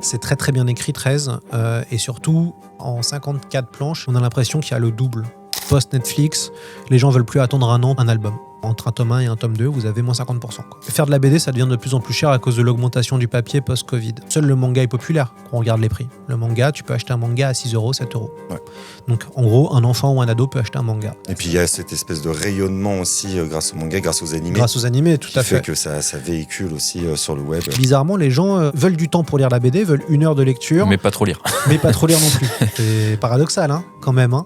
C'est très très bien écrit, 13. Et surtout, en 54 planches, on a l'impression qu'il y a le double. Post-Netflix, les gens veulent plus attendre un an un album. Entre un tome 1 et un tome 2, vous avez moins 50%. Faire de la BD, ça devient de plus en plus cher à cause de l'augmentation du papier post-Covid. Seul le manga est populaire quand on regarde les prix. Le manga, tu peux acheter un manga à 6 €, 7 €. Ouais. Donc en gros, un enfant ou un ado peut acheter un manga. Et puis il y a cette espèce de rayonnement aussi grâce au manga, grâce aux animés. Grâce aux animés, tout à fait. Qui fait que ça véhicule aussi sur le web. Bizarrement, les gens veulent du temps pour lire la BD, veulent 1 heure de lecture. Mais pas trop lire. Mais pas trop lire non plus. C'est paradoxal, hein, quand même. Hein.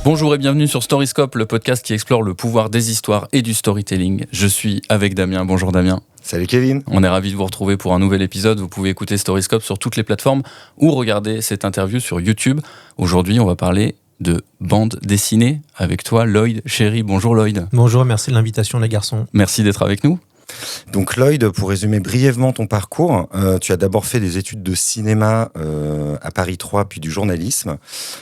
Bonjour et bienvenue sur Storyscope, le podcast qui explore le pouvoir des histoires et du storytelling. Je suis avec Damien. Bonjour Damien. Salut Kevin. On est ravis de vous retrouver pour un nouvel épisode. Vous pouvez écouter Storyscope sur toutes les plateformes ou regarder cette interview sur YouTube. Aujourd'hui, on va parler de bande dessinée avec toi, Lloyd Chéri. Bonjour Lloyd. Bonjour, merci de l'invitation les garçons. Merci d'être avec nous. Donc Lloyd, pour résumer brièvement ton parcours, tu as d'abord fait des études de cinéma à Paris 3, puis du journalisme.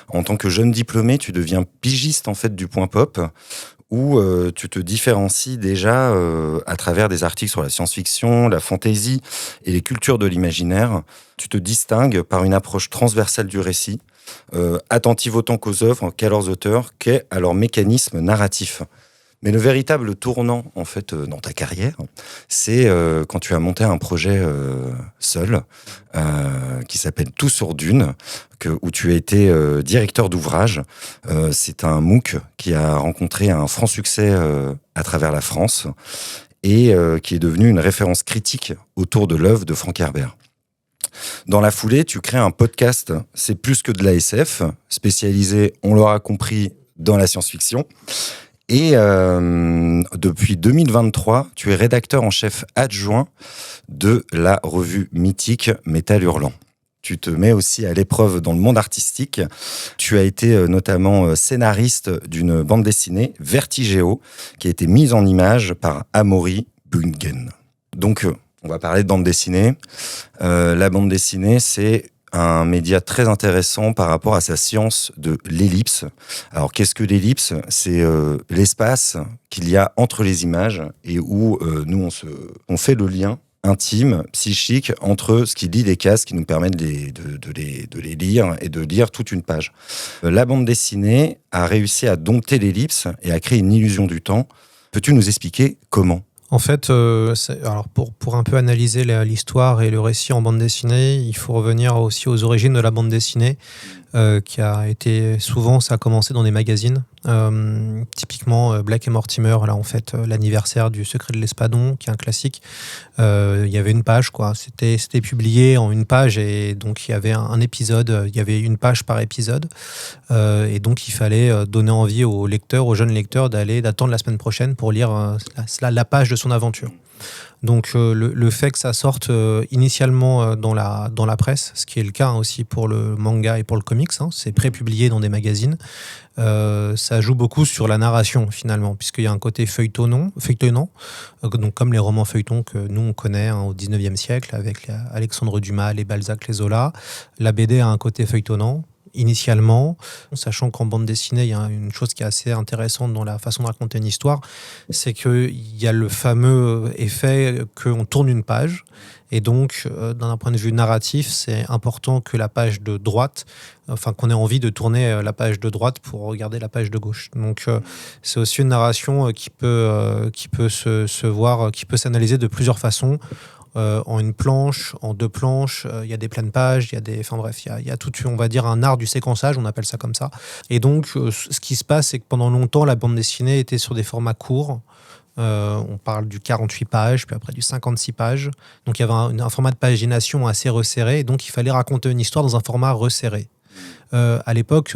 En tant que jeune diplômé, tu deviens pigiste en fait du Point Pop, où tu te différencies déjà à travers des articles sur la science-fiction, la fantasy et les cultures de l'imaginaire. Tu te distingues par une approche transversale du récit, attentive autant qu'aux œuvres qu'à leurs auteurs, qu'à leur mécanisme narratif. Mais le véritable tournant, en fait, dans ta carrière, c'est quand tu as monté un projet seul, qui s'appelle Tout sur Dune, où tu as été directeur d'ouvrage. C'est un MOOC qui a rencontré un franc succès à travers la France et qui est devenu une référence critique autour de l'œuvre de Frank Herbert. Dans la foulée, tu crées un podcast, c'est plus que de la SF, spécialisé, on l'aura compris, dans la science-fiction. Et depuis 2023, tu es rédacteur en chef adjoint de la revue mythique Métal Hurlant. Tu te mets aussi à l'épreuve dans le monde artistique. Tu as été notamment scénariste d'une bande dessinée, Vertigéo, qui a été mise en image par Amaury Bungen. Donc, on va parler de bande dessinée. La bande dessinée, c'est un média très intéressant par rapport à sa science de l'ellipse. Alors, qu'est-ce que l'ellipse ? C'est l'espace qu'il y a entre les images et où nous, on fait le lien intime, psychique, entre ce qui lit les cases qui nous permet de les lire et de lire toute une page. La bande dessinée a réussi à dompter l'ellipse et à créer une illusion du temps. Peux-tu nous expliquer comment ? En fait, alors pour un peu analyser l'histoire et le récit en bande dessinée, il faut revenir aussi aux origines de la bande dessinée, qui a été souvent, ça a commencé dans des magazines. Typiquement, Black et Mortimer, là, en fait, l'anniversaire du Secret de l'Espadon, qui est un classique. Il y avait une page, quoi. C'était publié en une page, et donc il y avait un épisode, il y avait une page par épisode. Et donc il fallait donner envie aux lecteurs, aux jeunes lecteurs, d'attendre la semaine prochaine pour lire la page de son aventure. Donc le fait que ça sorte initialement dans la presse, ce qui est le cas aussi pour le manga et pour le comics, c'est prépublié dans des magazines, ça joue beaucoup sur la narration finalement, puisqu'il y a un côté feuilletonnant, donc comme les romans feuilletons que nous on connaît au 19e siècle avec Alexandre Dumas, les Balzac, les Zola. La BD a un côté feuilletonnant initialement, sachant qu'en bande dessinée, il y a une chose qui est assez intéressante dans la façon de raconter une histoire, c'est qu'il y a le fameux effet qu'on tourne une page, et donc, d'un point de vue narratif, c'est important que la page de droite, qu'on ait envie de tourner la page de droite pour regarder la page de gauche. Donc, c'est aussi une narration qui peut se voir, qui peut s'analyser de plusieurs façons. En une planche, en deux planches, il y a des pleines pages, il y a tout, on va dire, un art du séquençage, on appelle ça comme ça. Et donc, ce qui se passe, c'est que pendant longtemps, la bande dessinée était sur des formats courts. On parle du 48 pages, puis après du 56 pages. Donc, il y avait un format de pagination assez resserré, et donc il fallait raconter une histoire dans un format resserré. À l'époque,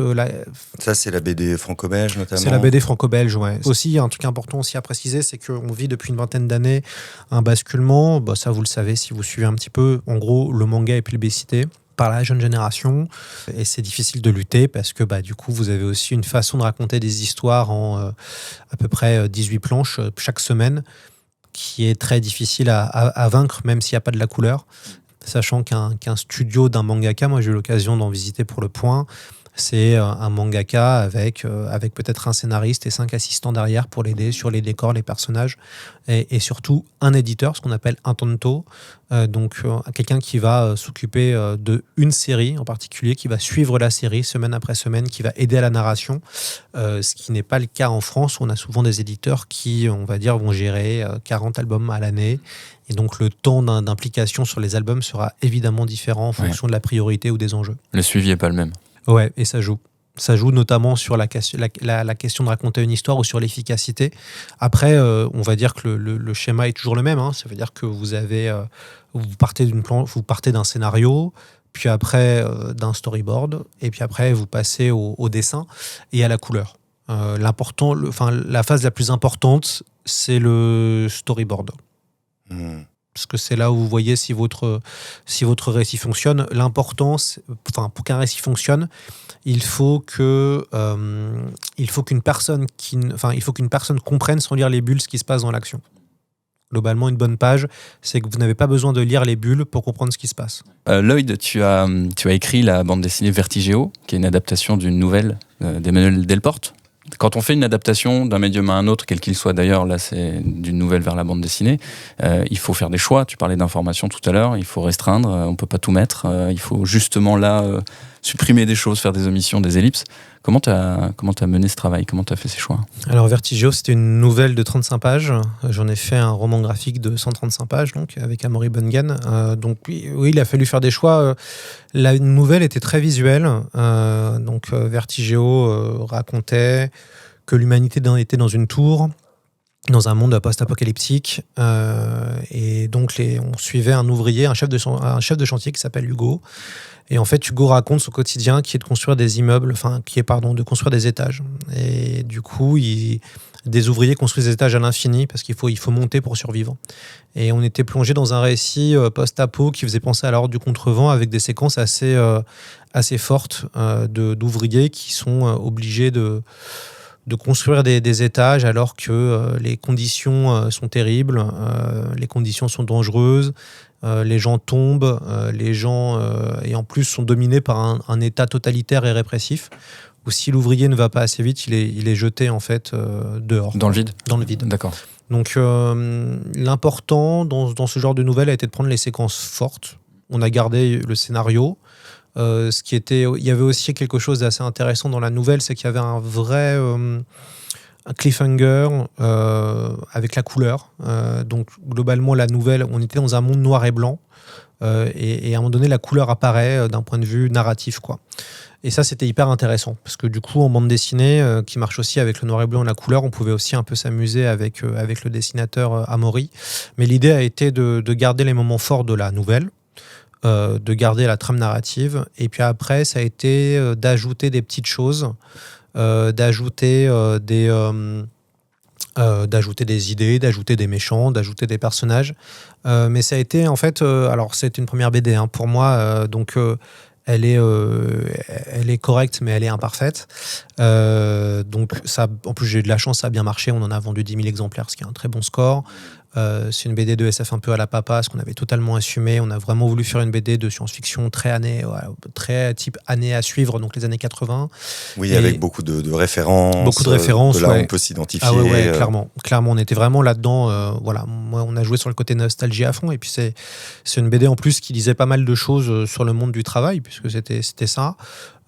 ça c'est la BD franco-belge notamment. C'est la BD franco-belge, ouais. Aussi, il y a un truc important aussi à préciser, c'est qu'on vit depuis une vingtaine d'années un basculement. Ça, vous le savez si vous suivez un petit peu. En gros, le manga est plébiscité par la jeune génération, et c'est difficile de lutter parce que du coup, vous avez aussi une façon de raconter des histoires en à peu près 18 planches chaque semaine, qui est très difficile à vaincre, même s'il n'y a pas de la couleur. Sachant qu'un studio d'un mangaka, moi j'ai eu l'occasion d'en visiter pour Le Point, c'est un mangaka avec peut-être un scénariste et 5 assistants derrière pour l'aider sur les décors, les personnages, et surtout un éditeur, ce qu'on appelle un tonto, donc quelqu'un qui va s'occuper de une série en particulier, qui va suivre la série semaine après semaine, qui va aider à la narration, ce qui n'est pas le cas en France, où on a souvent des éditeurs qui, on va dire, vont gérer 40 albums à l'année. Et donc, le temps d'implication sur les albums sera évidemment différent en fonction de la priorité ou des enjeux. Le suivi n'est pas le même. Ouais, et ça joue. Ça joue notamment sur la question de raconter une histoire ou sur l'efficacité. Après, on va dire que le schéma est toujours le même. Ça veut dire que vous partez d'un scénario, puis après d'un storyboard, et puis après, vous passez au dessin et à la couleur. La phase la plus importante, c'est le storyboard. Parce que c'est là où vous voyez si votre récit fonctionne. L'important, pour qu'un récit fonctionne, il faut qu'une personne comprenne sans lire les bulles ce qui se passe dans l'action. Globalement, une bonne page, c'est que vous n'avez pas besoin de lire les bulles pour comprendre ce qui se passe. Lloyd, tu as écrit la bande dessinée Vertigéo, qui est une adaptation d'une nouvelle d'Emmanuel Delporte. Quand on fait une adaptation d'un médium à un autre, quel qu'il soit d'ailleurs, là c'est d'une nouvelle vers la bande dessinée, il faut faire des choix. Tu parlais d'information tout à l'heure, il faut restreindre, on ne peut pas tout mettre, il faut justement là supprimer des choses, faire des omissions, des ellipses. Comment tu as mené ce travail? Comment tu as fait ces choix? Alors Vertigéo, c'était une nouvelle de 35 pages. J'en ai fait un roman graphique de 135 pages, donc, avec Amaury Bungen. Donc oui, il a fallu faire des choix. La nouvelle était très visuelle. Vertigéo racontait que l'humanité était dans une tour, dans un monde post-apocalyptique. Et donc on suivait un ouvrier, un chef de chantier qui s'appelle Hugo. Et en fait, Hugo raconte son quotidien qui est de construire des immeubles, de construire des étages. Et du coup, des ouvriers construisent des étages à l'infini parce qu'il faut monter pour survivre. Et on était plongé dans un récit post-apo qui faisait penser à la Horde du Contrevent avec des séquences assez fortes d'ouvriers qui sont obligés de construire des étages alors que les conditions sont terribles, les conditions sont dangereuses. Les gens tombent, et en plus sont dominés par un état totalitaire et répressif, où si l'ouvrier ne va pas assez vite, il est jeté en fait dehors. Dans le vide ? Dans le vide. D'accord. Donc l'important dans ce genre de nouvelles a été de prendre les séquences fortes. On a gardé le scénario. Il y avait aussi quelque chose d'assez intéressant dans la nouvelle, c'est qu'il y avait un vrai... un cliffhanger avec la couleur. Donc globalement, la nouvelle, on était dans un monde noir et blanc, et à un moment donné, la couleur apparaît d'un point de vue narratif, quoi. Et ça, c'était hyper intéressant, parce que du coup, en bande dessinée, qui marche aussi avec le noir et blanc et la couleur, on pouvait aussi un peu s'amuser avec le dessinateur Amaury. Mais l'idée a été de garder les moments forts de la nouvelle, de garder la trame narrative, et puis après, ça a été d'ajouter des petites choses, d'ajouter des idées, d'ajouter des méchants, d'ajouter des personnages. Mais ça a été en fait... alors c'est une première BD pour moi, donc elle est correcte, mais elle est imparfaite. Donc ça, en plus j'ai eu de la chance, ça a bien marché, on en a vendu 10 000 exemplaires, ce qui est un très bon score. C'est une BD de SF un peu à la papa, ce qu'on avait totalement assumé. On a vraiment voulu faire une BD de science-fiction très type année à suivre, donc les années 80. Oui, avec beaucoup de références. Beaucoup de références, de là, on peut s'identifier. Ah ouais, clairement, on était vraiment là-dedans. Voilà, moi, on a joué sur le côté nostalgie à fond. Et puis c'est une BD en plus qui disait pas mal de choses sur le monde du travail, puisque c'était ça.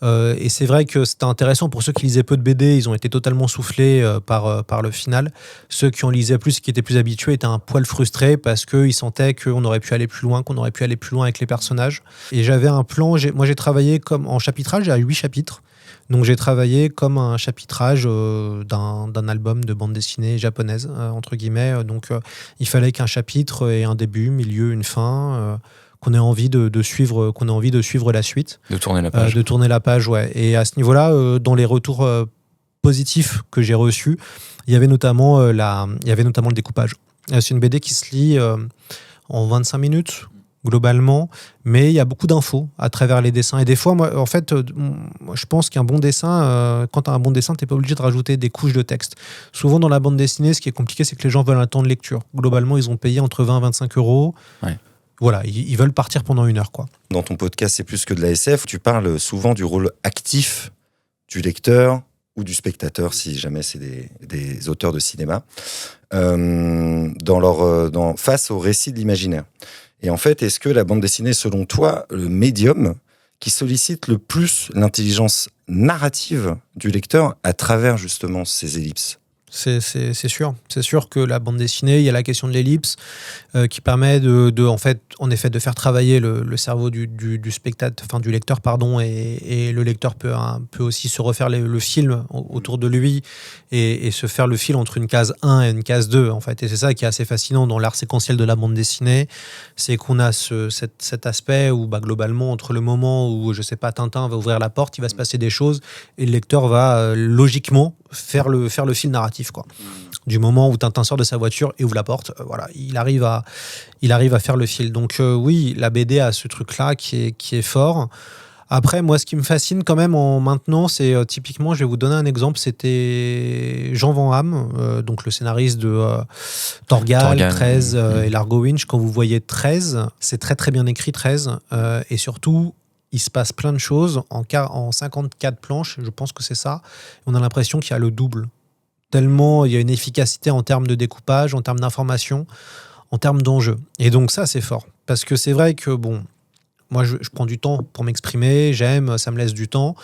Et c'est vrai que c'était intéressant pour ceux qui lisaient peu de BD, ils ont été totalement soufflés par le final. Ceux qui en lisaient plus, qui étaient plus habitués, étaient un poil frustrés parce qu'ils sentaient qu'on aurait pu aller plus loin, avec les personnages. Et j'avais un plan, moi j'ai travaillé comme en chapitrage, j'ai 8 chapitres. Donc j'ai travaillé comme un chapitrage d'un album de bande dessinée japonaise, entre guillemets. Donc il fallait qu'un chapitre ait un début, milieu, une fin... qu'on ait envie de suivre la suite. De tourner la page. De tourner la page, ouais. Et à ce niveau-là, dans les retours positifs que j'ai reçus, il y avait notamment le découpage. C'est une BD qui se lit en 25 minutes, globalement, mais il y a beaucoup d'infos à travers les dessins. Et des fois, moi, en fait, je pense qu'un bon dessin, quand tu as un bon dessin, tu n'es pas obligé de rajouter des couches de texte. Souvent, dans la bande dessinée, ce qui est compliqué, c'est que les gens veulent un temps de lecture. Globalement, ils ont payé entre 20 et 25 €. Ouais. Voilà, ils veulent partir pendant 1 heure, quoi. Dans ton podcast, c'est plus que de la SF, tu parles souvent du rôle actif du lecteur ou du spectateur, si jamais c'est des auteurs de cinéma, face au récit de l'imaginaire. Et en fait, est-ce que la bande dessinée, selon toi, le médium qui sollicite le plus l'intelligence narrative du lecteur à travers justement ces ellipses? C'est sûr. C'est sûr que la bande dessinée, il y a la question de l'ellipse qui permet en effet, de faire travailler le cerveau du spectateur, enfin du lecteur, pardon, et le lecteur peut aussi se refaire le film autour de lui et se faire le fil entre une case 1 et une case 2, en fait. Et c'est ça qui est assez fascinant dans l'art séquentiel de la bande dessinée, c'est qu'on a cet aspect où, globalement, entre le moment où, je sais pas, Tintin va ouvrir la porte, il va se passer des choses et le lecteur va logiquement faire le fil narratif, quoi. Du moment où Tintin sort de sa voiture et ouvre la porte, voilà, il arrive à faire le fil. Donc oui, la BD a ce truc-là qui est fort. Après, moi, ce qui me fascine quand même maintenant, c'est typiquement, je vais vous donner un exemple, c'était Jean Van Hamme, donc le scénariste de Torgal, 13 et Largo Winch. Quand vous voyez 13, c'est très très bien écrit, 13, et surtout, il se passe plein de choses en 54 planches, je pense que c'est ça. On a l'impression qu'il y a le double. Tellement il y a une efficacité en termes de découpage, en termes d'information, en termes d'enjeu. Et donc ça, c'est fort. Parce que c'est vrai que, moi, je prends du temps pour m'exprimer, j'aime, ça me laisse du temps.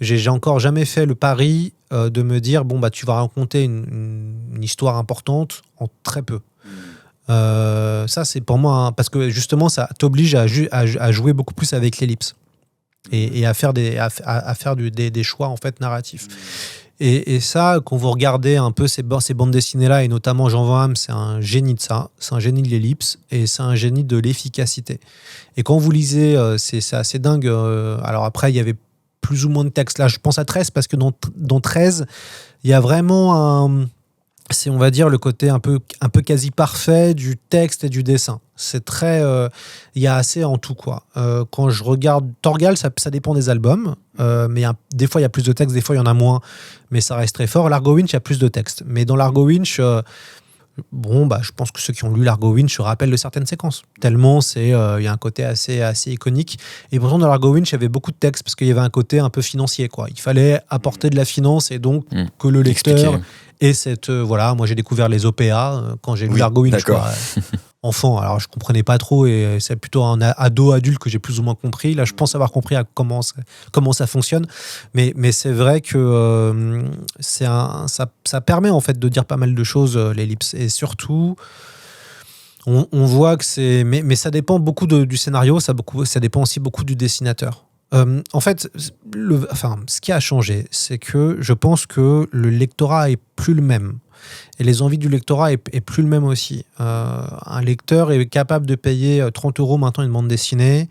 J'ai encore jamais fait le pari de me dire, tu vas raconter une histoire importante en très peu. Ça, c'est pour moi, parce que justement, ça t'oblige à jouer beaucoup plus avec l'ellipse. Et à faire des choix en fait narratifs. Et ça, quand vous regardez un peu ces bandes dessinées-là, et notamment Jean Van Hamme, c'est un génie de ça, c'est un génie de l'ellipse, et c'est un génie de l'efficacité. Et quand vous lisez, c'est assez dingue. Alors après, il y avait plus ou moins de texte. Là, je pense à 13, parce que dans 13, il y a vraiment c'est, on va dire, le côté un peu quasi parfait du texte et du dessin. C'est très... il y a assez en tout, quoi. Quand je regarde Torgal, ça dépend des albums, mais des fois, il y a plus de texte, des fois, il y en a moins, mais ça reste très fort. Largo Winch, il y a plus de texte. Mais dans Largo Winch, je pense que ceux qui ont lu Largo Winch se rappellent de certaines séquences. Tellement, il y a un côté assez iconique. Et pourtant, dans Largo Winch, il y avait beaucoup de texte, parce qu'il y avait un côté un peu financier, quoi. Il fallait apporter de la finance, et donc que le lecteur... Et moi j'ai découvert les OPA quand j'ai lu Largo Winch, enfant. Alors je comprenais pas trop, et c'est plutôt un adulte que j'ai plus ou moins compris. Là, je pense avoir compris comment ça fonctionne. Mais c'est vrai que ça permet en fait de dire pas mal de choses, l'ellipse. Et surtout, on voit que c'est... Mais ça dépend beaucoup du scénario, ça dépend aussi beaucoup du dessinateur. En fait, ce qui a changé, c'est que je pense que le lectorat est plus le même. Et les envies du lectorat est plus le même aussi. Un lecteur est capable de payer 30 € maintenant une bande dessinée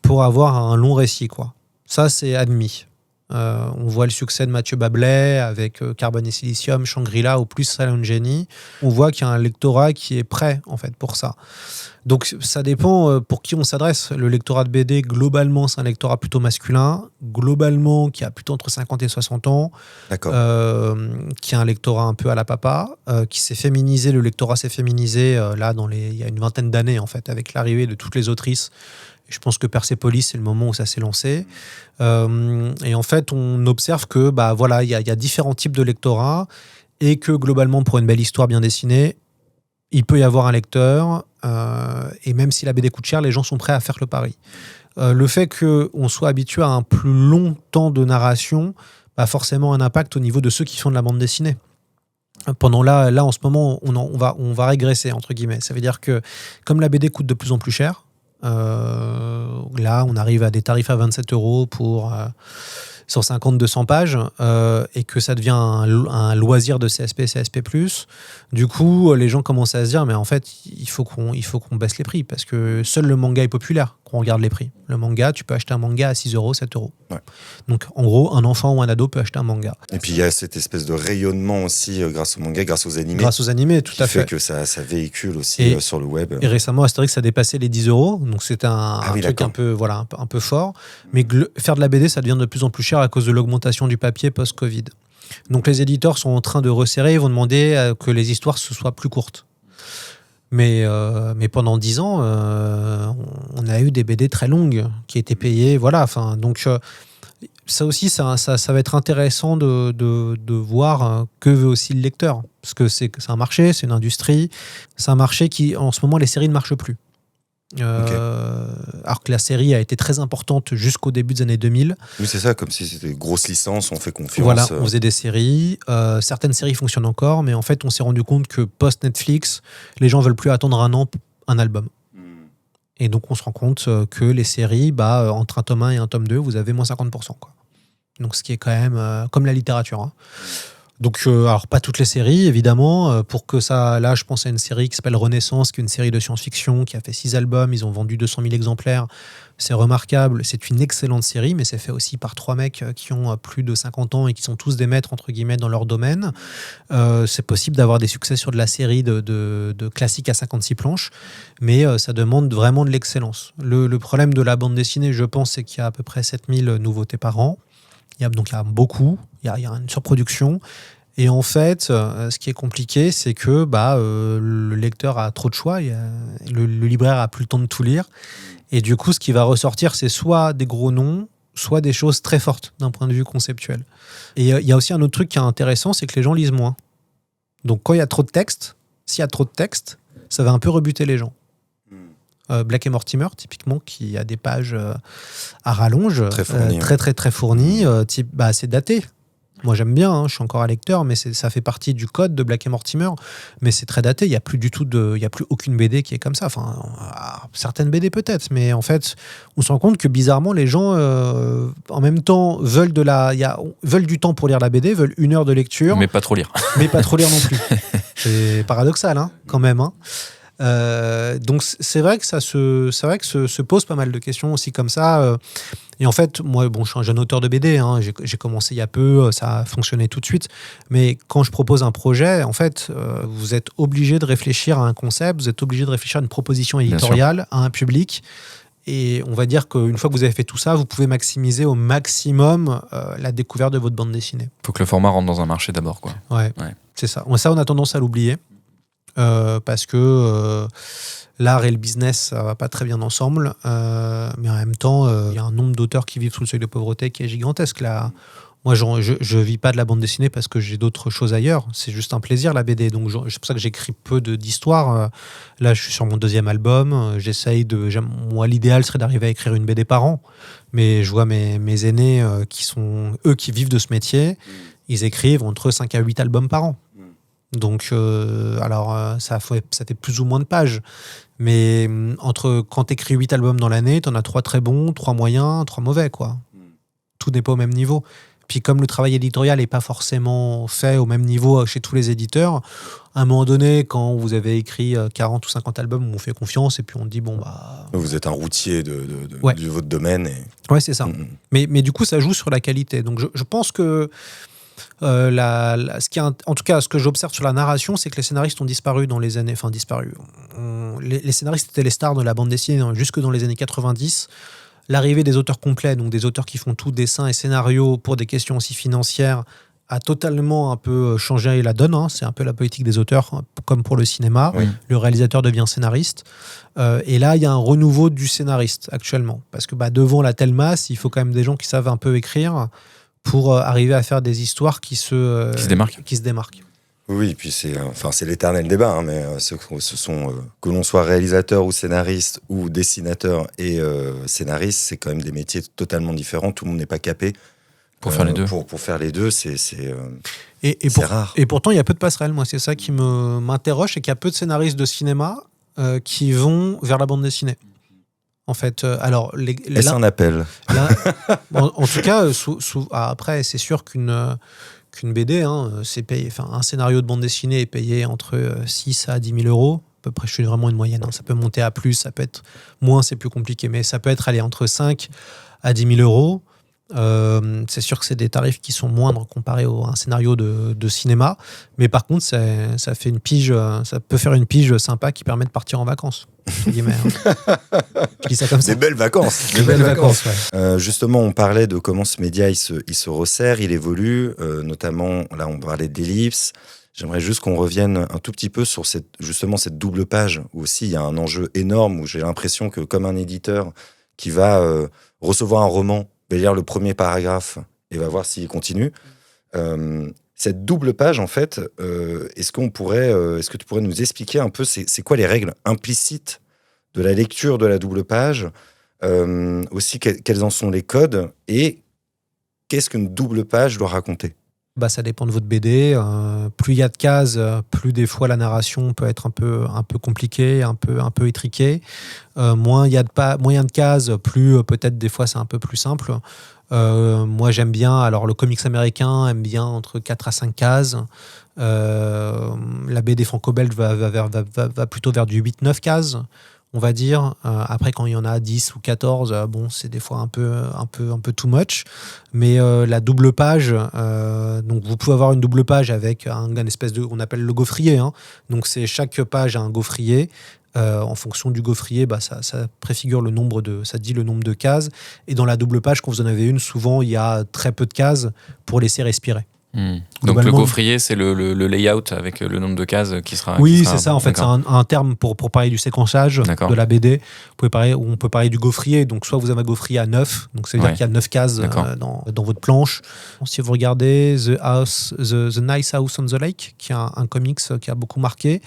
pour avoir un long récit, quoi. Ça, c'est admis. On voit le succès de Mathieu Bablet avec Carbone et Silicium, Shangri-La ou plus Silent Jenny. On voit qu'il y a un lectorat qui est prêt en fait pour ça. Donc ça dépend pour qui on s'adresse. Le lectorat de BD, globalement, c'est un lectorat plutôt masculin, globalement qui a plutôt entre 50 et 60 ans, qui a un lectorat un peu à la papa, qui s'est féminisé. Le lectorat s'est féminisé il y a une vingtaine d'années en fait, avec l'arrivée de toutes les autrices. Je pense que Persépolis, c'est le moment où ça s'est lancé. Et en fait, on observe que il y a différents types de lectorat, et que globalement, pour une belle histoire bien dessinée, il peut y avoir un lecteur, et même si la BD coûte cher, les gens sont prêts à faire le pari. Le fait qu'on soit habitué à un plus long temps de narration a forcément un impact au niveau de ceux qui font de la bande dessinée. Pendant là, en ce moment, on va régresser, entre guillemets. Ça veut dire que comme la BD coûte de plus en plus cher, là, on arrive à des tarifs à 27 € pour 150-200 pages, et que ça devient un loisir de CSP, CSP+. Du coup, les gens commencent à se dire, mais en fait, il faut qu'on baisse les prix, parce que seul le manga est populaire quand on regarde les prix. Le manga, tu peux acheter un manga à 6 €, 7 €. Ouais. Donc, en gros, un enfant ou un ado peut acheter un manga. Et puis, il y a cette espèce de rayonnement aussi grâce au manga, grâce aux animés. Grâce aux animés, tout à fait. Qui fait que ça véhicule aussi sur le web. Et récemment, Astérix a dépassé les 10 €. Donc, c'était un truc un peu fort. Mais faire de la BD, ça devient de plus en plus cher à cause de l'augmentation du papier post-Covid. Donc, les éditeurs sont en train de resserrer. Ils vont demander que les histoires se soient plus courtes. Mais pendant 10 ans, on a eu des BD très longues qui étaient payées. Voilà. Donc, ça aussi, ça va être intéressant de voir que veut aussi le lecteur. Parce que c'est un marché, c'est une industrie. C'est un marché qui, en ce moment, les séries ne marchent plus. Alors que la série a été très importante jusqu'au début des années 2000. Oui, c'est ça, comme si c'était une grosse licence, on fait confiance. Voilà, on faisait des séries. Certaines séries fonctionnent encore, mais en fait, on s'est rendu compte que post-Netflix, les gens veulent plus attendre un an un album. Et donc, on se rend compte que les séries, entre un tome 1 et un tome 2, vous avez moins 50%. Quoi. Donc, ce qui est quand même comme la littérature. Hein. Donc, alors pas toutes les séries, évidemment. Pour que ça, là, je pense à une série qui s'appelle Renaissance, qui est une série de science-fiction, qui a fait 6 albums. Ils ont vendu 200 000 exemplaires. C'est remarquable. C'est une excellente série, mais c'est fait aussi par 3 mecs qui ont plus de 50 ans et qui sont tous des maîtres, entre guillemets, dans leur domaine. C'est possible d'avoir des succès sur de la série de classiques à 56 planches, mais ça demande vraiment de l'excellence. Le problème de la bande dessinée, je pense, c'est qu'il y a à peu près 7000 nouveautés par an. Donc il y a beaucoup, il y a une surproduction. Et en fait, ce qui est compliqué, c'est que le lecteur a trop de choix, le libraire a plus le temps de tout lire. Et du coup, ce qui va ressortir, c'est soit des gros noms, soit des choses très fortes d'un point de vue conceptuel. Et il y a aussi un autre truc qui est intéressant, c'est que les gens lisent moins. Donc quand il y a trop de texte, s'il y a trop de texte, ça va un peu rebuter les gens. Black et Mortimer, typiquement, qui a des pages à rallonge, très fournies, très fournies, c'est daté. Moi j'aime bien, hein, je suis encore un lecteur, mais ça fait partie du code de Black et Mortimer, mais c'est très daté. Il y a plus aucune BD qui est comme ça. Enfin, certaines BD peut-être, mais en fait, on se rend compte que bizarrement les gens, en même temps, veulent du temps pour lire la BD, veulent 1 heure de lecture, mais pas trop lire. Mais pas trop lire non plus. C'est paradoxal, hein, quand même. Hein. Donc c'est vrai que se pose pas mal de questions aussi comme ça. Et en fait, moi, je suis un jeune auteur de BD. Hein, j'ai commencé il y a peu, ça a fonctionné tout de suite. Mais quand je propose un projet, en fait, vous êtes obligé de réfléchir à un concept, vous êtes obligé de réfléchir à une proposition éditoriale, à un public. Et on va dire qu'une fois que vous avez fait tout ça, vous pouvez maximiser au maximum la découverte de votre bande dessinée. Il faut que le format rentre dans un marché d'abord, quoi. Ouais. C'est ça. Ça, on a tendance à l'oublier. Parce que l'art et le business, ça va pas très bien ensemble, mais en même temps, il y a un nombre d'auteurs qui vivent sous le seuil de pauvreté qui est gigantesque. Là, moi, je vis pas de la bande dessinée parce que j'ai d'autres choses ailleurs. C'est juste un plaisir, la BD. Donc, c'est pour ça que j'écris peu d'histoires. Là, je suis sur mon 2e album. Moi, l'idéal serait d'arriver à écrire une BD par an. Mais je vois mes aînés qui vivent de ce métier. Ils écrivent entre 5 à 8 albums par an. Donc, ça fait plus ou moins de pages. Mais quand tu écris 8 albums dans l'année, tu en as 3 très bons, 3 moyens, 3 mauvais, quoi. Tout n'est pas au même niveau. Puis comme le travail éditorial n'est pas forcément fait au même niveau chez tous les éditeurs, à un moment donné, quand vous avez écrit 40 ou 50 albums, on fait confiance et puis on dit, Vous êtes un routier de votre domaine. Ouais, c'est ça. Mais du coup, ça joue sur la qualité. Donc je pense que en tout cas, ce que j'observe sur la narration, c'est que les scénaristes ont disparu dans les années... Enfin, disparu. Les scénaristes étaient les stars de la bande dessinée jusque dans les années 90. L'arrivée des auteurs complets, donc des auteurs qui font tout, dessin et scénario, pour des questions aussi financières, a totalement un peu changé la donne. Hein. C'est un peu la politique des auteurs, comme pour le cinéma. Oui. Le réalisateur devient scénariste. Et là, il y a un renouveau du scénariste, actuellement. Parce que devant la telle masse, il faut quand même des gens qui savent un peu écrire pour arriver à faire des histoires qui se démarquent. Oui, puis c'est l'éternel débat, hein, mais que l'on soit réalisateur ou scénariste ou dessinateur et scénariste, c'est quand même des métiers totalement différents. Tout le monde n'est pas capé pour faire les deux. Pour faire les deux, c'est rare. Et pourtant, il y a peu de passerelles. Moi, c'est ça qui m'interroge, c'est qu'il y a peu de scénaristes de cinéma qui vont vers la bande dessinée. En fait, est-ce un appel en tout cas, après, c'est sûr qu'une BD, c'est payé. Enfin, un scénario de bande dessinée est payé entre 6 à 10 000 euros. À peu près, je suis vraiment une moyenne. Ça peut monter à plus, ça peut être moins, c'est plus compliqué. Mais ça peut être entre 5 à 10 000 euros. C'est sûr que c'est des tarifs qui sont moindres comparés à un scénario de cinéma. Mais par contre, ça fait une pige, ça peut faire une pige sympa qui permet de partir en vacances. Je dis ça comme ça. Des belles vacances. Des belles vacances, ouais. Justement, on parlait de comment ce média il se resserre, il évolue. Notamment, là, on parlait d'Ellipse. J'aimerais juste qu'on revienne un tout petit peu sur cette double page où aussi il y a un enjeu énorme, où j'ai l'impression que comme un éditeur qui va recevoir un roman va lire le premier paragraphe et va voir s'il continue. Cette double page, en fait, est-ce que tu pourrais nous expliquer un peu c'est quoi les règles implicites de la lecture de la double page, aussi quels en sont les codes et qu'est-ce qu'une double page doit raconter? Ça dépend de votre BD. Plus il y a de cases, plus des fois la narration peut être un peu compliquée, un peu étriquée. Moins il y a de cases, plus peut-être des fois c'est un peu plus simple. Moi j'aime bien, alors le comics américain aime bien entre 4 à 5 cases. La BD franco-belge va plutôt vers du 8-9 cases, on va dire. Après, quand il y en a 10 ou 14, c'est des fois un peu too much. Mais la double page, donc vous pouvez avoir une double page avec un espèce on appelle le gaufrier. Hein. Donc c'est chaque page a un gaufrier. En fonction du gaufrier, ça préfigure ça dit le nombre de cases. Et dans la double page, quand vous en avez une, souvent il y a très peu de cases pour laisser respirer. Donc le gaufrier, c'est le layout avec le nombre de cases qui sera... Oui, c'est ça, en fait, c'est un terme pour parler du séquençage de la BD. On peut parler du gaufrier, donc soit vous avez un gaufrier à 9, donc ça veut dire qu'il y a 9 cases dans votre planche. Si vous regardez The Nice House on the Lake, qui est un comics qui a beaucoup marqué,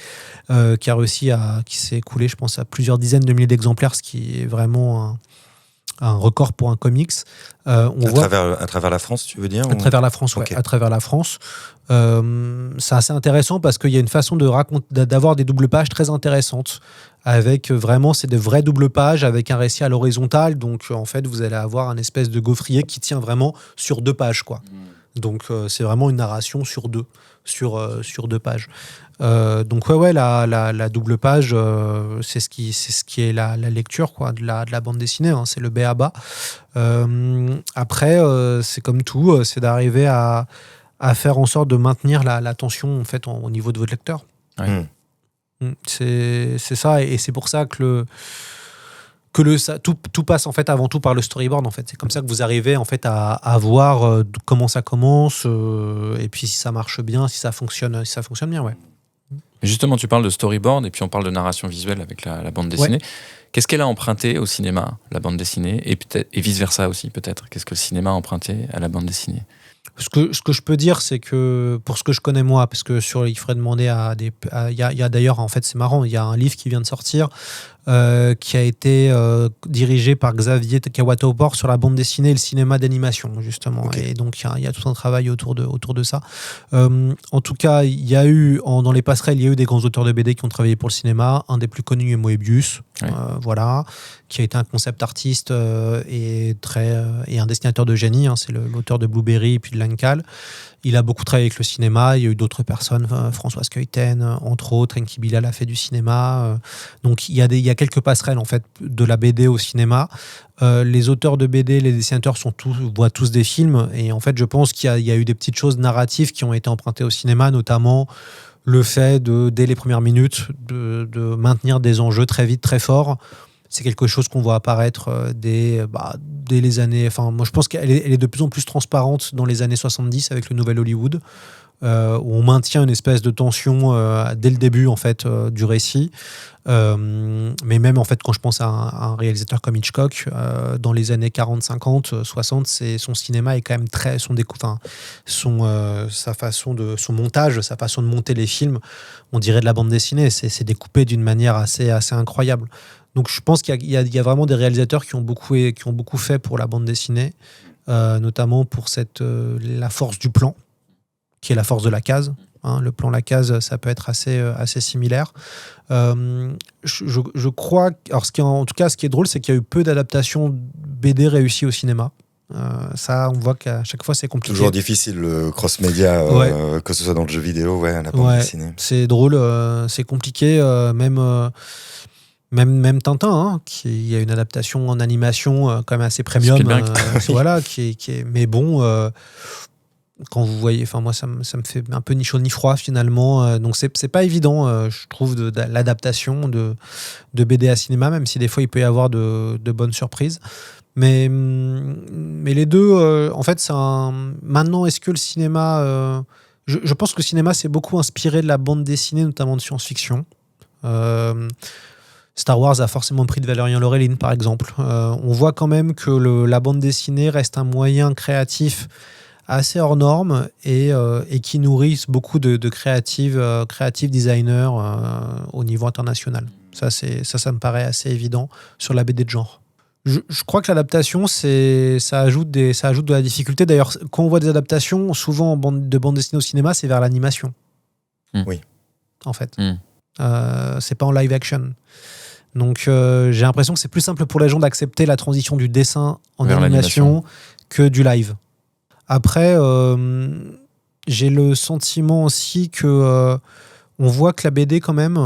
qui s'est écoulé, je pense, à plusieurs dizaines de milliers d'exemplaires, ce qui est vraiment un record pour un comics. À travers la France, tu veux dire? À travers la France, okay. À travers la France. C'est assez intéressant parce qu'il y a une façon d'avoir des doubles pages très intéressantes. Avec vraiment, c'est des vraies doubles pages avec un récit à l'horizontale. Donc, en fait, vous allez avoir un espèce de gaufrier qui tient vraiment sur 2 pages, quoi. Donc, c'est vraiment une narration sur 2 pages. Donc la double page, c'est ce qui est la lecture, quoi, de la bande dessinée, hein, c'est le b.a.-ba. Après, c'est comme tout, c'est d'arriver à faire en sorte de maintenir la tension, en fait, au niveau de votre lecteur. Ouais. C'est ça, et c'est pour ça que tout passe en fait avant tout par le storyboard, en fait. C'est comme ça que vous arrivez en fait à voir comment ça commence, et puis si ça marche bien, si ça fonctionne bien, ouais. Justement, tu parles de storyboard et puis on parle de narration visuelle avec la bande dessinée. Ouais. Qu'est-ce qu'elle a emprunté au cinéma, la bande dessinée, et vice-versa aussi, peut-être? Qu'est-ce que le cinéma a emprunté à la bande dessinée? Ce que je peux dire, c'est que pour ce que je connais moi, parce que il faudrait demander il y a d'ailleurs, en fait, c'est marrant, il y a un livre qui vient de sortir qui a été dirigé par Xavier Kawatopor sur la bande dessinée et le cinéma d'animation, justement. Okay. Et donc il y a tout un travail autour de ça. En tout cas, il y a eu dans les passerelles, il y a eu des grands auteurs de BD qui ont travaillé pour le cinéma. Un des plus connus est Moebius, ouais. Voilà, qui a été un concept artiste et un dessinateur de génie. Hein, c'est l'auteur de Blueberry et puis de L'Ancal. Il a beaucoup travaillé avec le cinéma. Il y a eu d'autres personnes, Françoise Keuten, entre autres. Enki Bilal a fait du cinéma. Donc, il y a quelques passerelles, en fait, de la BD au cinéma. Les auteurs de BD, les dessinateurs voient tous des films. Et en fait, je pense qu'il y a eu des petites choses narratives qui ont été empruntées au cinéma, notamment le fait dès les premières minutes, de maintenir des enjeux très vite, très forts. C'est quelque chose qu'on voit apparaître dès les années... Enfin, moi, je pense qu'elle est de plus en plus transparente dans les années 70 avec le nouvel Hollywood, où on maintient une espèce de tension dès le début, en fait, du récit. Mais même, en fait, quand je pense à un réalisateur comme Hitchcock, dans les années 40, 50, 60, son cinéma est quand même très... son montage, sa façon de monter les films, on dirait de la bande dessinée. C'est découpé d'une manière assez incroyable. Donc je pense qu'il y a vraiment des réalisateurs qui ont beaucoup fait pour la bande dessinée, notamment pour la force du plan, qui est la force de la case. Hein, le plan, la case, ça peut être assez similaire. Je crois... Alors, ce qui est drôle, c'est qu'il y a eu peu d'adaptations BD réussies au cinéma. Ça, on voit qu'à chaque fois, c'est compliqué. Toujours difficile, le cross-média, que ce soit dans le jeu vidéo, la bande dessinée. C'est drôle, c'est compliqué, même Tintin, hein, il y a une adaptation en animation quand même assez premium, voilà, qui est, mais bon, quand vous voyez, enfin moi ça me fait un peu ni chaud ni froid finalement, donc c'est pas évident, je trouve, l'adaptation de BD à cinéma, même si des fois il peut y avoir de bonnes surprises. Mais les deux, en fait, maintenant, est-ce que le cinéma, je pense que le cinéma s'est beaucoup inspiré de la bande dessinée, notamment de science-fiction. Star Wars a forcément pris de Valérian Laureline, par exemple. On voit quand même que la bande dessinée reste un moyen créatif assez hors norme et qui nourrissent beaucoup de creative designers au niveau international. Ça me paraît assez évident sur la BD de genre. Je crois que l'adaptation, ça ajoute de la difficulté. D'ailleurs, quand on voit des adaptations, souvent de bande dessinée au cinéma, c'est vers l'animation. Oui. En fait. C'est pas en live action. Donc, j'ai l'impression que c'est plus simple pour les gens d'accepter la transition du dessin en animation que du live. Après, j'ai le sentiment aussi que on voit que la BD, quand même,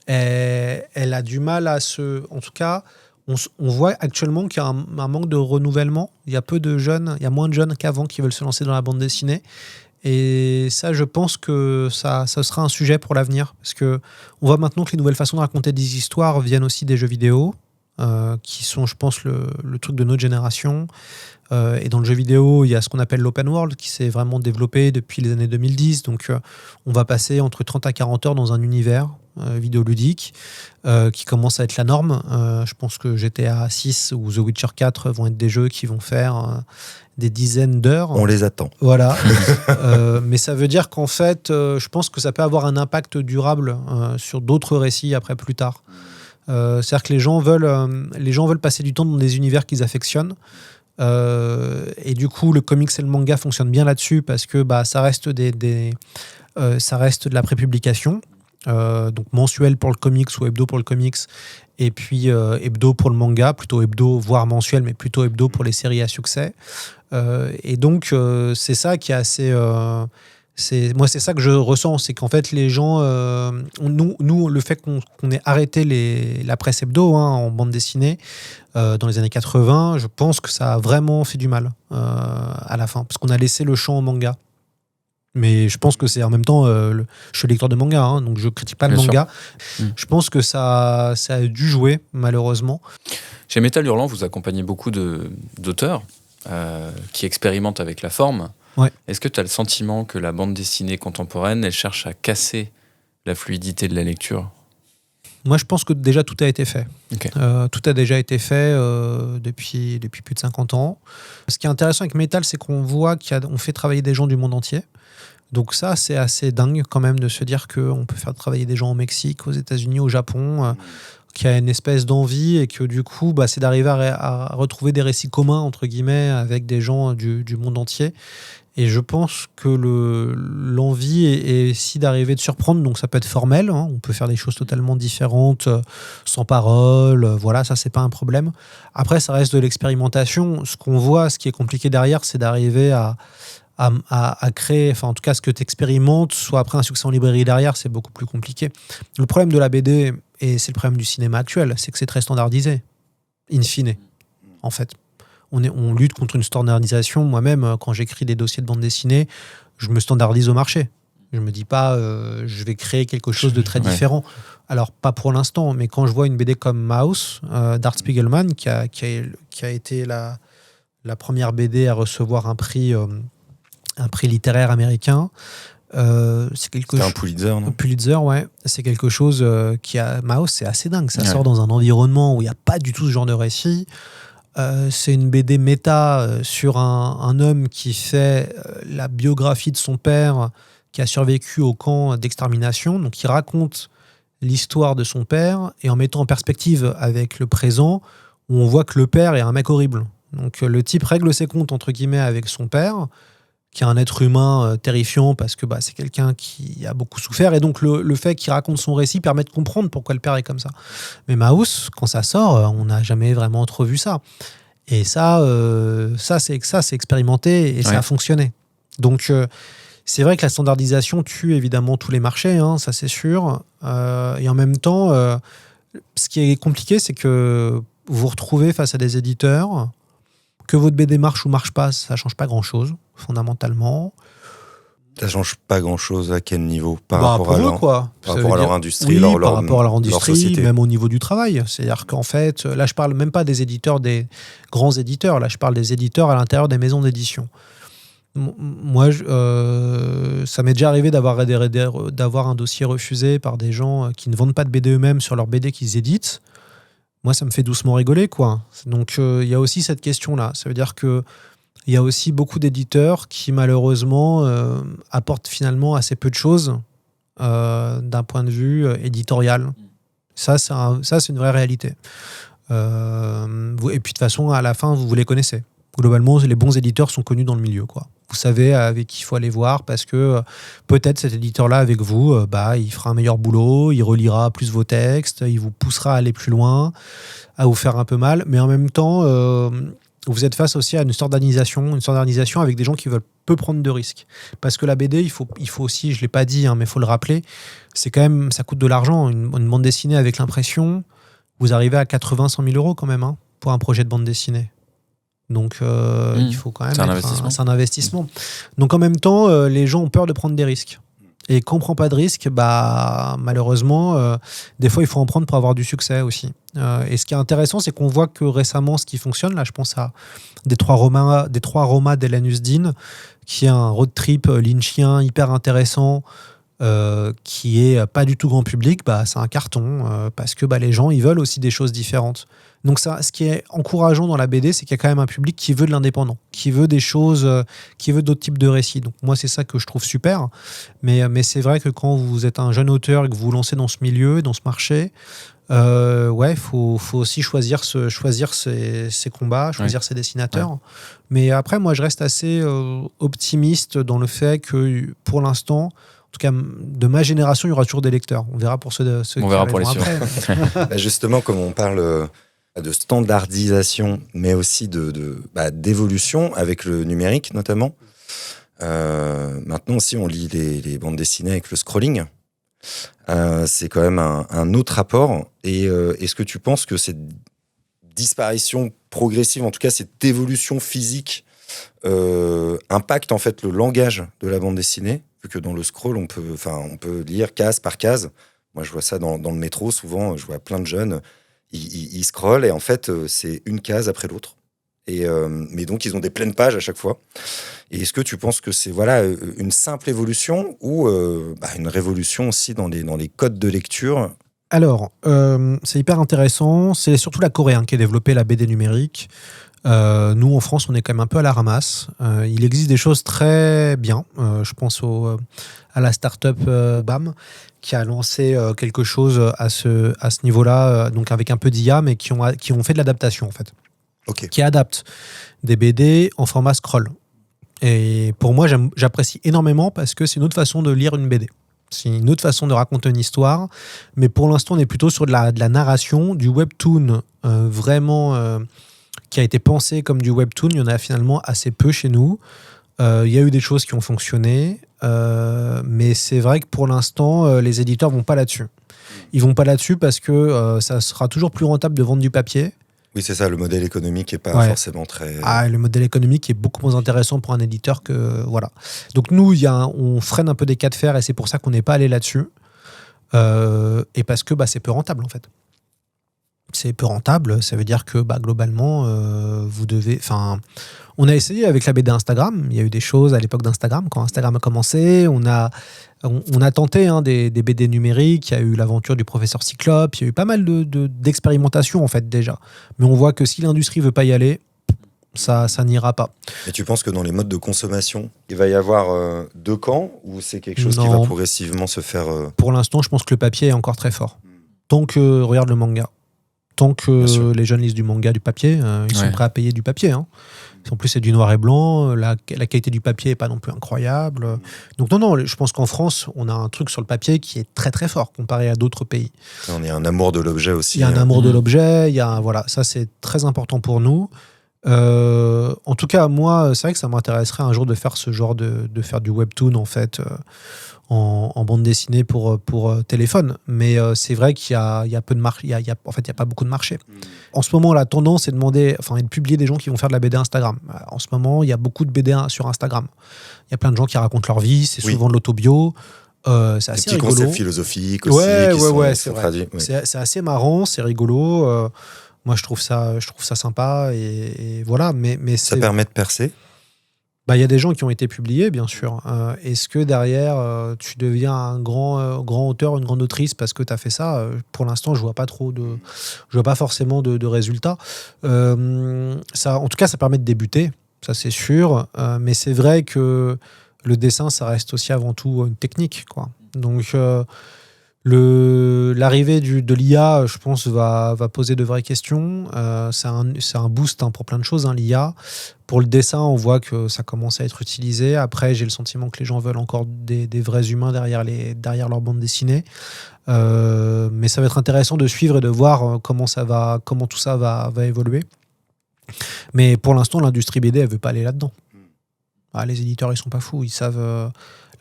elle a du mal à se... En tout cas, on voit actuellement qu'il y a un manque de renouvellement. Il y a il y a moins de jeunes qu'avant qui veulent se lancer dans la bande dessinée. Et ça, je pense que ça sera un sujet pour l'avenir. Parce que on voit maintenant que les nouvelles façons de raconter des histoires viennent aussi des jeux vidéo, qui sont, je pense, le truc de notre génération. Et dans le jeu vidéo, il y a ce qu'on appelle l'open world qui s'est vraiment développé depuis les années 2010. Donc, on va passer entre 30 à 40 heures dans un univers vidéoludique qui commence à être la norme. Je pense que GTA 6 ou The Witcher 4 vont être des jeux qui vont faire des dizaines d'heures. On les attend. Voilà. Mais ça veut dire qu'en fait, je pense que ça peut avoir un impact durable sur d'autres récits après plus tard. C'est-à-dire que les gens veulent passer du temps dans des univers qu'ils affectionnent. Et du coup, le comics et le manga fonctionnent bien là-dessus parce que ça reste ça reste de la prépublication. Donc mensuel pour le comics ou hebdo pour le comics, et puis hebdo pour le manga, plutôt hebdo voire mensuel, mais plutôt hebdo pour les séries à succès. Et donc c'est ça qui est assez moi c'est ça que je ressens, c'est qu'en fait les gens nous le fait qu'on ait arrêté la presse hebdo en bande dessinée dans les années 80, je pense que ça a vraiment fait du mal à la fin, parce qu'on a laissé le champ au manga. Mais je pense que c'est en même temps, je suis lecteur de manga, donc je critique pas le manga. Je pense que ça a dû jouer, malheureusement. Chez Métal Hurlant, vous accompagnez beaucoup d'auteurs qui expérimentent avec la forme. Ouais. Est-ce que tu as le sentiment que la bande dessinée contemporaine, elle cherche à casser la fluidité de la lecture ? Moi, je pense que déjà tout a été fait. Okay. Tout a déjà été fait depuis plus de 50 ans. Ce qui est intéressant avec Métal, c'est qu'on voit qu'on fait travailler des gens du monde entier. Donc ça, c'est assez dingue quand même de se dire qu'on peut faire travailler des gens au Mexique, aux États-Unis, au Japon, qui a une espèce d'envie, et que du coup, c'est d'arriver à retrouver des récits communs, entre guillemets, avec des gens du monde entier. Et je pense que l'envie est aussi d'arriver de surprendre. Donc ça peut être formel, on peut faire des choses totalement différentes, sans parole, voilà, ça c'est pas un problème. Après, ça reste de l'expérimentation. Ce qu'on voit, ce qui est compliqué derrière, c'est d'arriver à créer, enfin en tout cas ce que tu expérimentes, soit après un succès en librairie derrière, c'est beaucoup plus compliqué. Le problème de la BD, et c'est le problème du cinéma actuel, c'est que c'est très standardisé, in fine, en fait. On lutte contre une standardisation. Moi-même, quand j'écris des dossiers de bande dessinée, je me standardise au marché. Je me dis pas, je vais créer quelque chose de très différent. Alors, pas pour l'instant, mais quand je vois une BD comme Maus, d'Art Spiegelman, qui a été la première BD à recevoir un prix littéraire américain. C'était un Pulitzer, non ? Pulitzer, ouais. C'est quelque chose Maus, c'est assez dingue. Ça sort dans un environnement où il n'y a pas du tout ce genre de récit. C'est une BD méta sur un homme qui fait la biographie de son père qui a survécu au camp d'extermination. Donc, il raconte l'histoire de son père et en mettant en perspective avec le présent, où on voit que le père est un mec horrible. Donc, le type règle ses comptes, entre guillemets, avec son père, qui est un être humain terrifiant parce que c'est quelqu'un qui a beaucoup souffert. Et donc, le fait qu'il raconte son récit permet de comprendre pourquoi le père est comme ça. Mais Maus, quand ça sort, on n'a jamais vraiment trop vu ça. Et ça c'est expérimenté et ça a fonctionné. Donc, c'est vrai que la standardisation tue évidemment tous les marchés, ça c'est sûr. Et en même temps, ce qui est compliqué, c'est que vous vous retrouvez face à des éditeurs, que votre BD marche ou marche pas, ça change pas grand-chose, fondamentalement. Ça change pas grand-chose à quel niveau par rapport à leur industrie, oui, par rapport à leur industrie, société. Même au niveau du travail. C'est-à-dire qu'en fait, là je parle même pas des éditeurs, des grands éditeurs, là je parle des éditeurs à l'intérieur des maisons d'édition. Moi, ça m'est déjà arrivé d'avoir un dossier refusé par des gens qui ne vendent pas de BD eux-mêmes sur leur BD qu'ils éditent. Moi, ça me fait doucement rigoler, quoi. Donc, il y a aussi cette question-là. Ça veut dire que il y a aussi beaucoup d'éditeurs qui, malheureusement, apportent finalement assez peu de choses d'un point de vue éditorial. Ça, c'est une vraie réalité. Et puis, de toute façon, à la fin, vous les connaissez. Globalement, les bons éditeurs sont connus dans le milieu, quoi. Vous savez avec qui il faut aller voir parce que peut-être cet éditeur-là, avec vous, il fera un meilleur boulot, il relira plus vos textes, il vous poussera à aller plus loin, à vous faire un peu mal. Mais en même temps, vous êtes face aussi à une sorte d'organisation avec des gens qui veulent peu prendre de risques. Parce que la BD, il faut aussi, je ne l'ai pas dit, mais il faut le rappeler, c'est quand même, ça coûte de l'argent. Une bande dessinée avec l'impression, vous arrivez à 80-100 000 euros quand même pour un projet de bande dessinée. Donc, il faut quand même... C'est un investissement. C'est un investissement. Donc, en même temps, les gens ont peur de prendre des risques. Et quand on ne prend pas de risques, malheureusement, des fois, il faut en prendre pour avoir du succès aussi. Et ce qui est intéressant, c'est qu'on voit que récemment, ce qui fonctionne, là, je pense à des trois Romas d'Hélène Usdin, qui est un road trip lynchien hyper intéressant, qui est pas du tout grand public, c'est un carton, parce que les gens, ils veulent aussi des choses différentes. Donc ça, ce qui est encourageant dans la BD, c'est qu'il y a quand même un public qui veut de l'indépendant, qui veut des choses, qui veil d'autres types de récits. Donc moi, c'est ça que je trouve super. Mais c'est vrai que quand vous êtes un jeune auteur et que vous vous lancez dans ce milieu, dans ce marché, faut aussi choisir ses combats, choisir ses dessinateurs. Ouais. Mais après, moi, je reste assez optimiste dans le fait que pour l'instant, en tout cas, de ma génération, il y aura toujours des lecteurs. On verra pour ceux qui pour les après. Justement, comme on parle de standardisation, mais aussi d'évolution avec le numérique notamment. Maintenant aussi, on lit les bandes dessinées avec le scrolling. C'est quand même un autre rapport. Et est-ce que tu penses que cette disparition progressive, en tout cas cette évolution physique, impacte en fait le langage de la bande dessinée, vu que dans le scroll, on peut lire case par case. Moi, je vois ça dans le métro, souvent, je vois plein de jeunes, ils scrollent et en fait, c'est une case après l'autre. Mais donc, ils ont des pleines pages à chaque fois. Et est-ce que tu penses que c'est une simple évolution ou une révolution aussi dans les codes de lecture ? Alors, c'est hyper intéressant. C'est surtout la Corée qui a développé la BD numérique. Nous, en France, on est quand même un peu à la ramasse. Il existe des choses très bien. Je pense à la start-up BAM, qui a lancé quelque chose à ce niveau-là, donc avec un peu d'IA, mais qui ont fait de l'adaptation, en fait. Okay. Qui adaptent des BD en format scroll. Et pour moi, j'apprécie énormément parce que c'est une autre façon de lire une BD. C'est une autre façon de raconter une histoire. Mais pour l'instant, on est plutôt sur de la narration, du webtoon vraiment... qui a été pensé comme du webtoon. Il y en a finalement assez peu chez nous. Il y a eu des choses qui ont fonctionné, mais c'est vrai que pour l'instant, les éditeurs ne vont pas là-dessus. Ils ne vont pas là-dessus parce que ça sera toujours plus rentable de vendre du papier. Oui, c'est ça, le modèle économique n'est pas forcément très... le modèle économique est beaucoup moins intéressant pour un éditeur que... Voilà. Donc nous, on freine un peu des cas de fer et c'est pour ça qu'on n'est pas allé là-dessus. Et parce que c'est peu rentable, en fait. C'est peu rentable, ça veut dire que globalement, vous devez... On a essayé avec la BD Instagram, il y a eu des choses à l'époque d'Instagram, quand Instagram a commencé, on a tenté des BD numériques, il y a eu l'aventure du professeur Cyclope, il y a eu pas mal d'expérimentations en fait déjà. Mais on voit que si l'industrie ne veut pas y aller, ça n'ira pas. Et tu penses que dans les modes de consommation, il va y avoir deux camps ou c'est quelque chose qui va progressivement se faire... Pour l'instant, je pense que le papier est encore très fort. Tant que, regarde le manga. Tant que les jeunes lisent du manga, du papier, ils sont prêts à payer du papier. En plus, c'est du noir et blanc. La qualité du papier n'est pas non plus incroyable. Donc non, je pense qu'en France, on a un truc sur le papier qui est très très fort comparé à d'autres pays. On a un amour de l'objet aussi. Il y a un amour de l'objet. Ça, c'est très important pour nous. En tout cas, moi, c'est vrai que ça m'intéresserait un jour de faire ce genre de faire du webtoon en fait. En bande dessinée pour téléphone, mais c'est vrai qu'il y a peu de marché. Il y a pas beaucoup de marché. En ce moment, la tendance est de publier des gens qui vont faire de la BD Instagram. En ce moment, il y a beaucoup de BD sur Instagram. Il y a plein de gens qui racontent leur vie, c'est souvent de l'autobio. C'est assez rigolo. Des concepts philosophiques aussi qui sont traduits. C'est assez marrant, c'est rigolo. Moi, je trouve ça sympa et voilà. Mais ça permet de percer. y a des gens qui ont été publiés, bien sûr. Est-ce que derrière, tu deviens un grand auteur, une grande autrice parce que tu as fait ça? Pour l'instant, je vois pas forcément de résultats. En tout cas, ça permet de débuter, ça c'est sûr. Mais c'est vrai que le dessin, ça reste aussi avant tout une technique, quoi. Donc, l'arrivée de l'IA, je pense, va poser de vraies questions. C'est un boost pour plein de choses, l'IA. Pour le dessin, on voit que ça commence à être utilisé. Après, j'ai le sentiment que les gens veulent encore des vrais humains derrière leur bande dessinée. Mais ça va être intéressant de suivre et de voir comment tout ça va évoluer. Mais pour l'instant, l'industrie BD, elle veut pas aller là-dedans. Les éditeurs, ils sont pas fous. Ils savent...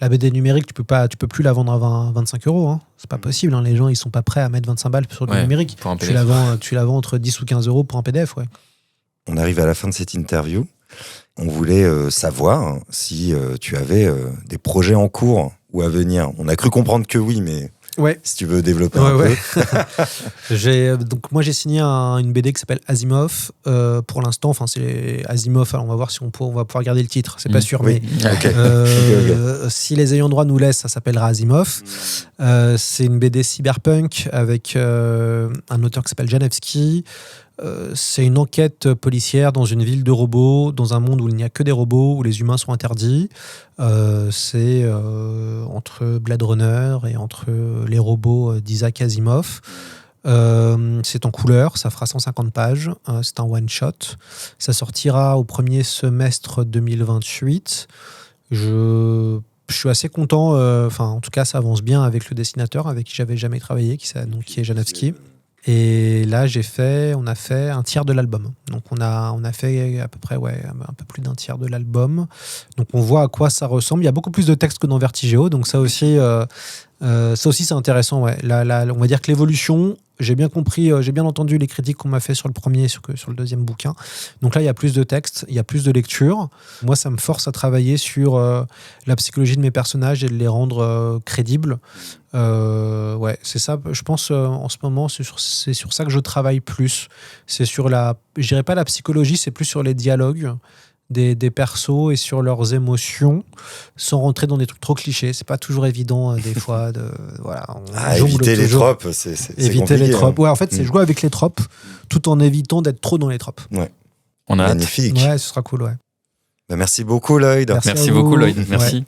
La BD numérique, tu peux plus la vendre à 25 €. C'est pas possible. Les gens, ils sont pas prêts à mettre 25 balles sur du numérique. Tu la vends entre 10 ou 15 € pour un PDF. Ouais. On arrive à la fin de cette interview. On voulait savoir si tu avais des projets en cours ou à venir. On a cru comprendre que oui, mais si tu veux développer un peu. Donc moi, j'ai signé une BD qui s'appelle Asimov. Pour l'instant, c'est Asimov. Alors on va voir si on va pouvoir garder le titre. C'est pas sûr, mais si les ayants droit nous laissent, ça s'appellera Asimov. C'est une BD cyberpunk avec un auteur qui s'appelle Janevski. C'est une enquête policière dans une ville de robots, dans un monde où il n'y a que des robots, où les humains sont interdits. C'est entre Blade Runner et entre les robots d'Isaac Asimov. C'est en couleur, ça fera 150 pages. C'est un one-shot. Ça sortira au premier semestre 2028. Je suis assez content. En tout cas, ça avance bien avec le dessinateur avec qui j'avais jamais travaillé, qui est Janevski. Et là, on a fait un tiers de l'album. Donc, on a fait à peu près un peu plus d'un tiers de l'album. Donc, on voit à quoi ça ressemble. Il y a beaucoup plus de textes que dans Vertigéo. Donc, ça aussi, c'est intéressant. Ouais. On va dire que l'évolution, j'ai bien compris, j'ai bien entendu les critiques qu'on m'a fait sur le premier, sur le deuxième bouquin. Donc là, il y a plus de textes, il y a plus de lecture. Moi, ça me force à travailler sur la psychologie de mes personnages et de les rendre crédibles. C'est ça, je pense, en ce moment, c'est sur ça que je travaille plus. C'est sur je dirais pas la psychologie, c'est plus sur les dialogues des persos et sur leurs émotions, sans rentrer dans des trucs trop clichés. C'est pas toujours évident des fois éviter les tropes, c'est éviter les tropes. Ouais, en fait, c'est jouer avec les tropes tout en évitant d'être trop dans les tropes. Ouais. On a magnifique. Ouais, ce sera cool, ouais. Merci beaucoup, Lloyd. Merci beaucoup, Lloyd. Merci. Ouais.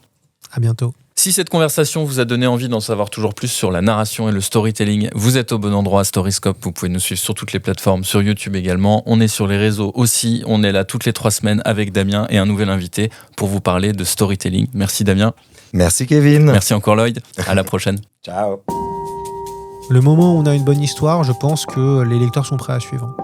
À bientôt. Si cette conversation vous a donné envie d'en savoir toujours plus sur la narration et le storytelling, vous êtes au bon endroit, Storyscope. Vous pouvez nous suivre sur toutes les plateformes, sur YouTube également. On est sur les réseaux aussi. On est là toutes les 3 semaines avec Damien et un nouvel invité pour vous parler de storytelling. Merci Damien. Merci Kevin. Merci encore Lloyd. À la prochaine. Ciao. Le moment où on a une bonne histoire, je pense que les lecteurs sont prêts à suivre.